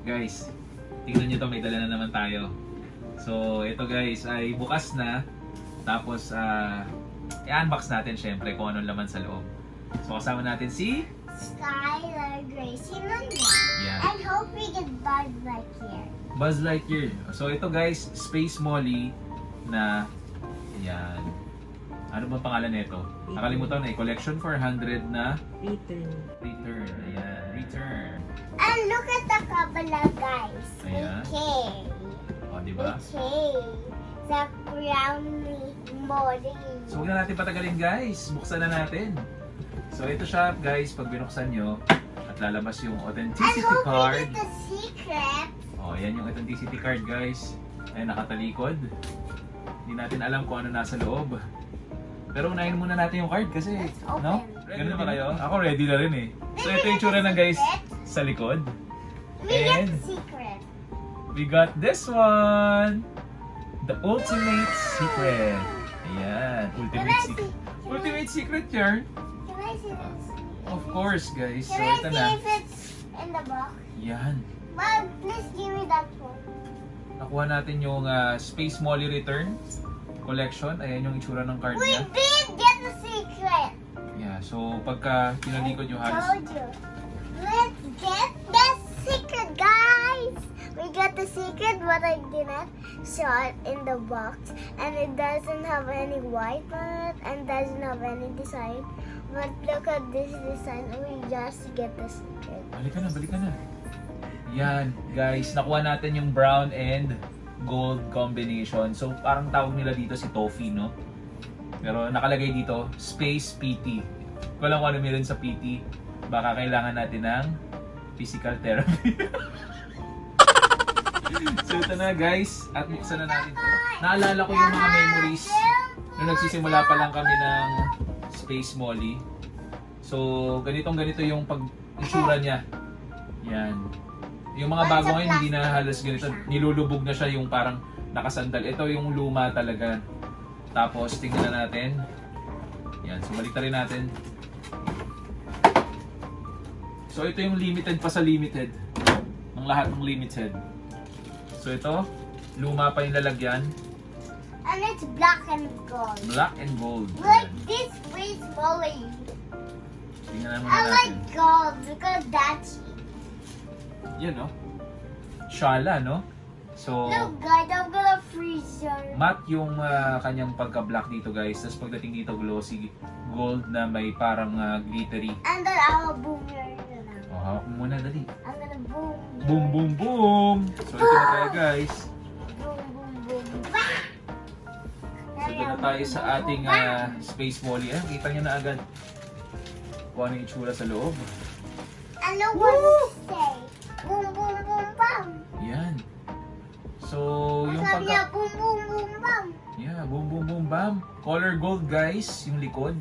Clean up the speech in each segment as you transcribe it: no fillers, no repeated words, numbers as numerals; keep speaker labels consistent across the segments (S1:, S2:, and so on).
S1: Guys, tingnan nyo to, may dala na naman tayo. So, ito guys ay bukas na. Tapos, i-unbox natin syempre kung anong laman sa loob. So, kasama natin si
S2: Skylar Gracie Luna.
S1: Yeah.
S2: I hope we get Buzz Lightyear.
S1: Buzz Lightyear. So, ito guys, Space Molly na, yan. Ano ba pangalan nito? Nakalimutan na, collection 400 na
S3: Return.
S1: return. Ayan, return.
S2: And look at the Kabbalah, guys.
S1: Ayan.
S2: Okay.
S1: O, diba?
S2: Okay. The crown Molly.
S1: So, huwag na natin patagalin guys. Buksan na natin. So, ito siya guys, pag binuksan nyo, at lalabas yung
S2: I
S1: authenticity
S2: hope we
S1: card.
S2: get the secret.
S1: O, yan yung authenticity card guys. Ayan, nakatalikod. Hindi natin alam kung ano nasa loob. Pero unahin muna natin yung card kasi,
S2: Let's open.
S1: no? Ready na ba kayo? Ako ready na rin eh. So, ito yung tsura ng guys sa likod.
S2: We get
S1: And
S2: the secret.
S1: we got this one! The ultimate secret. Ayan,
S2: Can
S1: ultimate
S2: I
S1: secret.
S2: see?
S1: Ultimate secret yarn.
S2: Can I see this?
S1: Of course, guys. So,
S2: Can I
S1: ito
S2: see
S1: na.
S2: if it's in the box?
S1: Yan.
S2: Mom, please give me that one.
S1: Nakuha natin yung Space Molly Return collection. Ayan yung itsura ng card
S2: We
S1: niya.
S2: did get the secret.
S1: Yeah, so pagka tinalikod nyo halos.
S2: Told you. Let's get the secret, guys. We got the secret, but I didn't show it in the box, and it doesn't have any white on it, and doesn't have any design. But look at this design. We just get the secret.
S1: Balik ka na, balik ka na. Yan, guys. Nakuha natin yung brown and gold combination. So, parang tawag nila dito si Toffee, no? Pero nakalagay dito, Space PT. Kung alam ko ano meron sa PT, baka kailangan natin ng physical therapy. So, ito na guys. At buksan na natin ito. Naalala ko yung mga memories nung nagsisimula pa lang kami ng Space Molly. So, ganito yung pag-itsura niya. Yan. Yung mga bago ngayon, hindi na halos ganito. Nilulubog na siya yung parang nakasandal. Ito yung luma talaga. Tapos, tingnan na natin. Yan. So, balik rin natin. So, ito yung limited pa sa limited. Ang lahat ng limited. So, ito. Luma pa yung lalagyan.
S2: And it's black and gold.
S1: Black and gold.
S2: Like
S1: Yan.
S2: this Space Molly.
S1: Tingnan naman
S2: I like
S1: natin.
S2: gold because that's cheap.
S1: Yan, no? Shala, no? So,
S2: Look, guys, I'm gonna freeze your.
S1: matte yung kanyang pagka-black dito, guys. Tapos pagdating dito, glossy gold na may parang glittery.
S2: And then I'll boom your.
S1: O, hawak mo muna, dali.
S2: I'm gonna boom.
S1: Boom, boom, boom! So, ito na tayo, guys.
S2: Boom, boom, boom. Bah!
S1: So, ito na tayo sa ating Space Molly. Kita nyo na agad kung ano yung itsura sa loob.
S2: And look what it say. Boom, boom, boom, bam.
S1: Yan. So, yung
S2: Sabi niya,
S1: pagka...
S2: boom, boom, boom, bam.
S1: Yeah, boom, boom, boom, bam. Color gold, guys. Yung likod.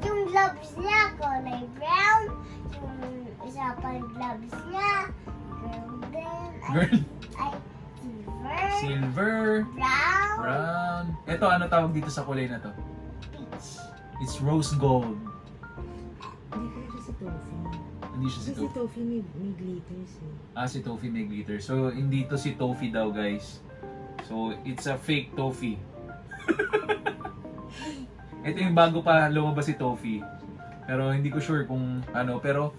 S2: Yung gloves niya, kulay brown. Yung isa pang gloves niya, golden.
S1: Girl.
S2: Ay, silver.
S1: Silver.
S2: Brown.
S1: Brown. Ito, ano tawag dito sa kulay na to?
S2: Peach.
S1: It's rose gold.
S3: Hindi ko siya si Toffee.
S1: Hindi siya si
S3: Kasi si
S1: Toffee.
S3: Toffee may glitters eh.
S1: Si Toffee may glitter. So, hindi to si Toffee daw, guys. So, it's a fake Toffee. Ito yung bago pa lumabas si Toffee. Pero hindi ko sure kung ano. Pero,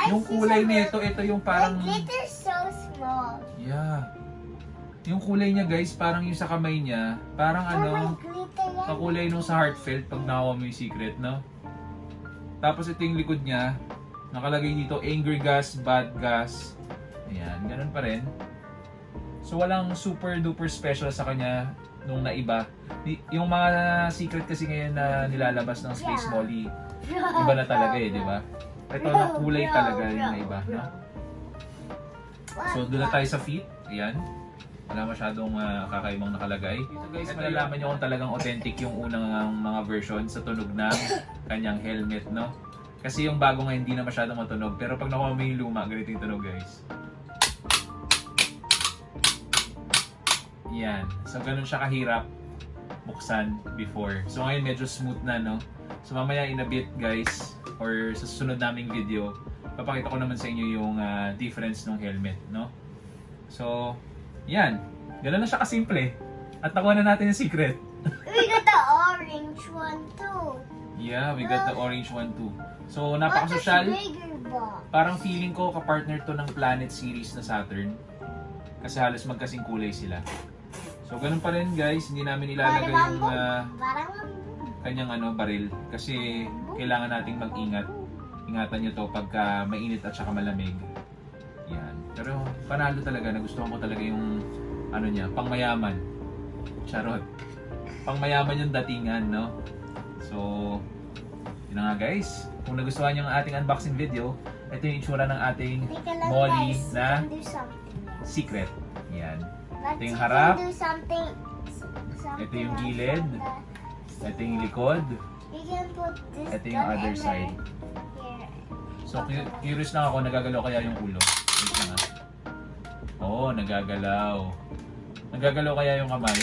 S1: yung kulay nito, ito yung parang...
S2: The glitter so small.
S1: Yeah. Yung kulay niya, guys, parang yung sa kamay niya. Parang
S2: Oh, may
S1: ano,
S2: glitter yan.
S1: kakulay nung sa Heartfelt pag nakuha mo yung secret, no? Tapos ito yung likod niya. Nakalagay dito, angry gas, bad gas. Ayan, ganun pa rin. So walang super duper special sa kanya nung naiba. Yung mga secret kasi ngayon na nilalabas ng Space
S2: Yeah.
S1: Molly, iba na talaga eh, di ba? Ito na kulay talaga yung naiba, no? So doon na tayo sa feet. Ayan. Wala masyadong kakaibang nakalagay. Ito guys, malalaman nyo kung talagang authentic yung unang mga version sa tunog ng kanyang helmet, no? Kasi yung bago nga hindi na masyadong matunog. Pero pag nakuha mo yung luma, ganito yung tunog, guys. Yan. So, ganun siya kahirap buksan before. So, ngayon medyo smooth na, no? So, mamaya in a bit, guys, or sa susunod naming video, papakita ko naman sa inyo yung difference ng helmet, no? So, yan. Ganun na siya kasimple. At nakuha na natin yung secret.
S2: We got the orange one too.
S1: Yeah, we got the orange one too. So,
S2: What
S1: napakasosyal.
S2: is bigger box?
S1: Parang feeling ko kapartner to ng Planet series na Saturn. Kasi halos magkasing kulay sila. So, ganun pa rin guys. Hindi namin ilalagay yung
S2: Parang
S1: kanyang baril. Kasi kailangan nating mag-ingat. Ingatan nyo to pagka mainit at saka malamig. Yan. Pero panalo talaga. Nagustuhan ko talaga yung niya, pangmayaman. Charot. Pangmayaman yung datingan, no? So, yun na nga guys. Kung nagustuhan nyo ang ating unboxing video, ito yung itsura ng ating
S2: Teka lang
S1: Molly
S2: guys,
S1: na
S2: you can do something else.
S1: secret. Yan.
S2: But
S1: Ito yung
S2: you
S1: harap.
S2: can do something
S1: Ito yung
S2: else
S1: gilid.
S2: on the-
S1: Ito yung likod.
S2: You can put this
S1: Ito yung
S2: down
S1: other
S2: and
S1: side.
S2: here.
S1: So, curious lang ako, nagagalaw kaya yung ulo. Wait lang ah. Oo, nagagalaw. Nagagalaw kaya yung kamay.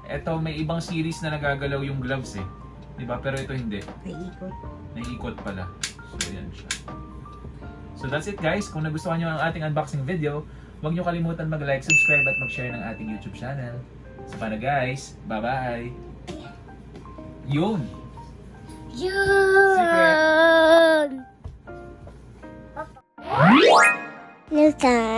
S1: Ito, may ibang series na nagagalaw yung gloves eh. Diba? Pero ito hindi.
S3: May ikot.
S1: Naiikot pala. So, yan siya. So, that's it guys. Kung nagustuhan nyo ang ating unboxing video, huwag nyo kalimutan mag-like, subscribe at mag-share ng ating YouTube channel. So, paano guys? Bye-bye! Yun!
S2: Yun! New time.